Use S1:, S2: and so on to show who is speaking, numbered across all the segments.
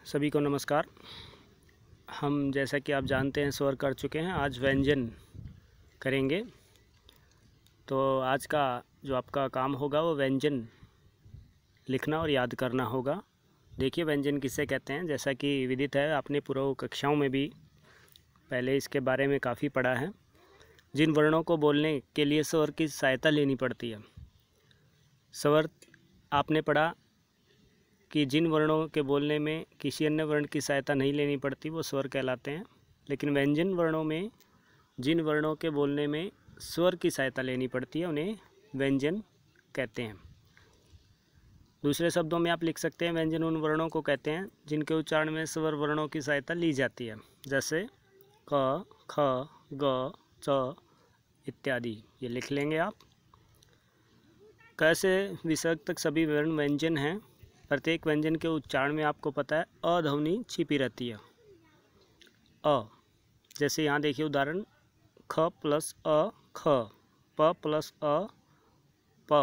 S1: सभी को नमस्कार। हम जैसा कि आप जानते हैं स्वर कर चुके हैं, आज व्यंजन करेंगे। तो आज का जो आपका काम होगा वो व्यंजन लिखना और याद करना होगा। देखिए व्यंजन किसे कहते हैं। जैसा कि विदित है, आपने पूर्व कक्षाओं में भी पहले इसके बारे में काफ़ी पढ़ा है। जिन वर्णों को बोलने के लिए स्वर की सहायता लेनी पड़ती है। स्वर आपने पढ़ा कि जिन वर्णों के बोलने में किसी अन्य वर्ण की सहायता नहीं लेनी पड़ती वो स्वर कहलाते हैं। लेकिन व्यंजन वर्णों में जिन वर्णों के बोलने में स्वर की सहायता लेनी पड़ती है उन्हें व्यंजन कहते हैं। दूसरे शब्दों में आप लिख सकते हैं व्यंजन उन वर्णों को कहते हैं जिनके उच्चारण में स्वर वर्णों की सहायता ली जाती है, जैसे क, ख, ग, च इत्यादि। ये लिख लेंगे आप। क से विसर्ग तक सभी वर्ण व्यंजन हैं। प्रत्येक व्यंजन के उच्चारण में आपको पता है अ ध्वनि छिपी रहती है। अ, जैसे यहाँ देखिए उदाहरण, ख प्लस अ ख, प प्लस अ प।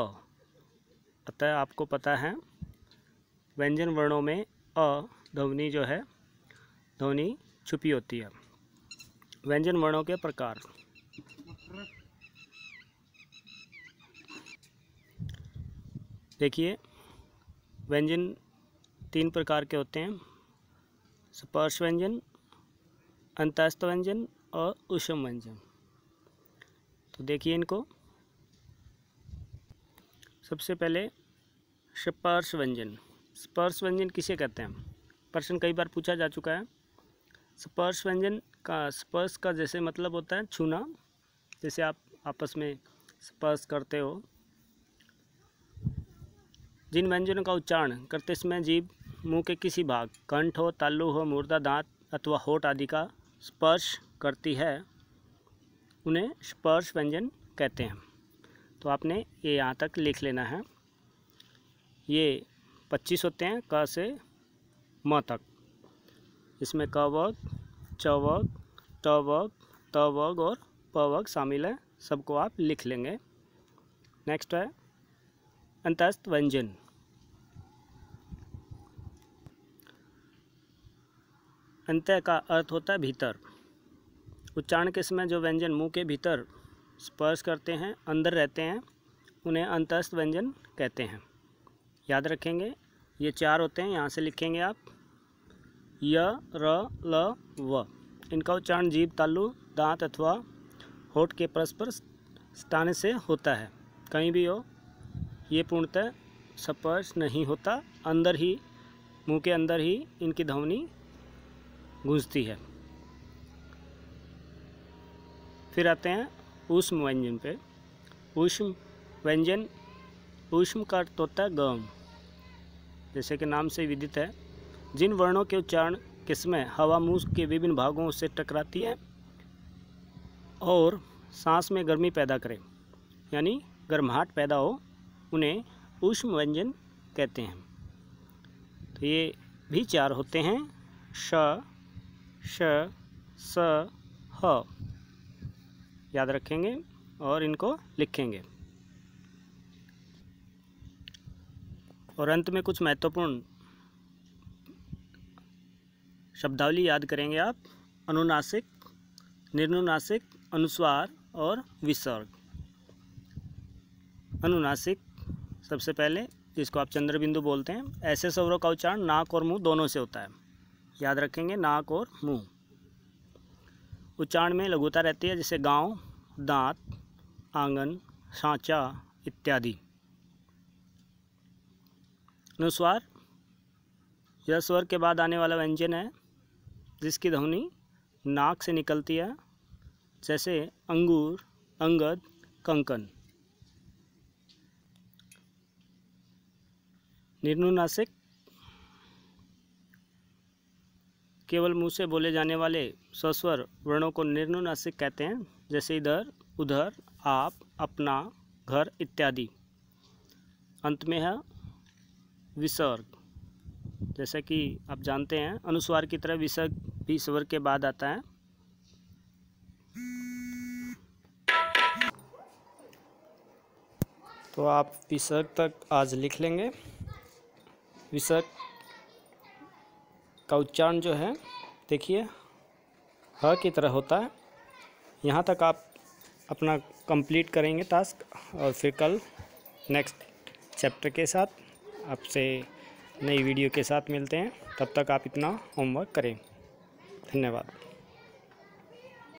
S1: अतः आपको पता है व्यंजन वर्णों में अ ध्वनि जो है ध्वनि छुपी होती है। व्यंजन वर्णों के प्रकार। देखिए व्यंजन 3 प्रकार के होते हैं, स्पर्श व्यंजन, अंतस्थ व्यंजन और ऊष्म व्यंजन। तो देखिए इनको। सबसे पहले स्पर्श व्यंजन। स्पर्श व्यंजन किसे कहते हैं, प्रश्न कई बार पूछा जा चुका है। स्पर्श व्यंजन का स्पर्श का जैसे मतलब होता है छूना, जैसे आप आपस में स्पर्श करते हो। जिन व्यंजनों का उच्चारण करते समय जीभ मुंह के किसी भाग, कंठ हो, तालु हो, मुर्दा, दांत अथवा होठ आदि का स्पर्श करती है उन्हें स्पर्श व्यंजन कहते हैं। तो आपने ये यहाँ तक लिख लेना है। ये 25 होते हैं क से म तक। इसमें क वर्ग, च वर्ग, ट वर्ग, त वर्ग और प वर्ग शामिल है। सबको आप लिख लेंगे। नेक्स्ट है अंतस्थ व्यंजन। अंत का अर्थ होता है भीतर। उच्चारण के समय जो व्यंजन मुंह के भीतर स्पर्श करते हैं, अंदर रहते हैं, उन्हें अंतस्थ व्यंजन कहते हैं। याद रखेंगे ये 4 होते हैं। यहाँ से लिखेंगे आप य, र, ल, व। इनका उच्चारण जीभ, तालु, दांत अथवा होठ के परस्पर स्थान से होता है। कहीं भी हो, ये पूर्णतः स्पर्श नहीं होता, अंदर ही मुंह के अंदर ही इनकी ध्वनि गूंजती है। फिर आते हैं ऊष्म व्यंजन पे। ऊष्म व्यंजन, ऊष्म का अर्थ होता है गर्म। जैसे कि नाम से विदित है, जिन वर्णों के उच्चारण के समय हवा मुंह के विभिन्न भागों से टकराती है और सांस में गर्मी पैदा करे, यानी गर्माहट पैदा हो, उन्हें ऊष्म व्यंजन कहते हैं। तो ये भी 4 होते हैं, श, श, स, ह। याद रखेंगे और इनको लिखेंगे। और अंत में कुछ महत्वपूर्ण शब्दावली याद करेंगे आप। अनुनासिक, निर्नुनासिक, अनुस्वार और विसर्ग। अनुनासिक सबसे पहले, जिसको आप चंद्र बिंदु बोलते हैं, ऐसे स्वरों का उच्चारण नाक और मुंह दोनों से होता है। याद रखेंगे नाक और मुंह। उच्चारण में लघुता रहती है, जैसे गांव, दांत, आंगन, सांचा इत्यादि। अनुस्वार यह स्वर के बाद आने वाला व्यंजन है जिसकी ध्वनि नाक से निकलती है, जैसे अंगूर, अंगद, कंकन। निर्नुनासिक केवल मुंह से बोले जाने वाले सस्वर वर्णों को निर्नुनासिक कहते हैं, जैसे इधर, उधर, आप, अपना, घर इत्यादि। अंत में है विसर्ग। जैसे कि आप जानते हैं अनुस्वार की तरह विसर्ग भी स्वर के बाद आता है। तो आप विसर्ग तक आज लिख लेंगे। विसर्ग का उच्चारण जो है देखिए ह की तरह होता है। यहाँ तक आप अपना कंप्लीट करेंगे टास्क, और फिर कल नेक्स्ट चैप्टर के साथ आपसे नई वीडियो के साथ मिलते हैं। तब तक आप इतना होमवर्क करें। धन्यवाद।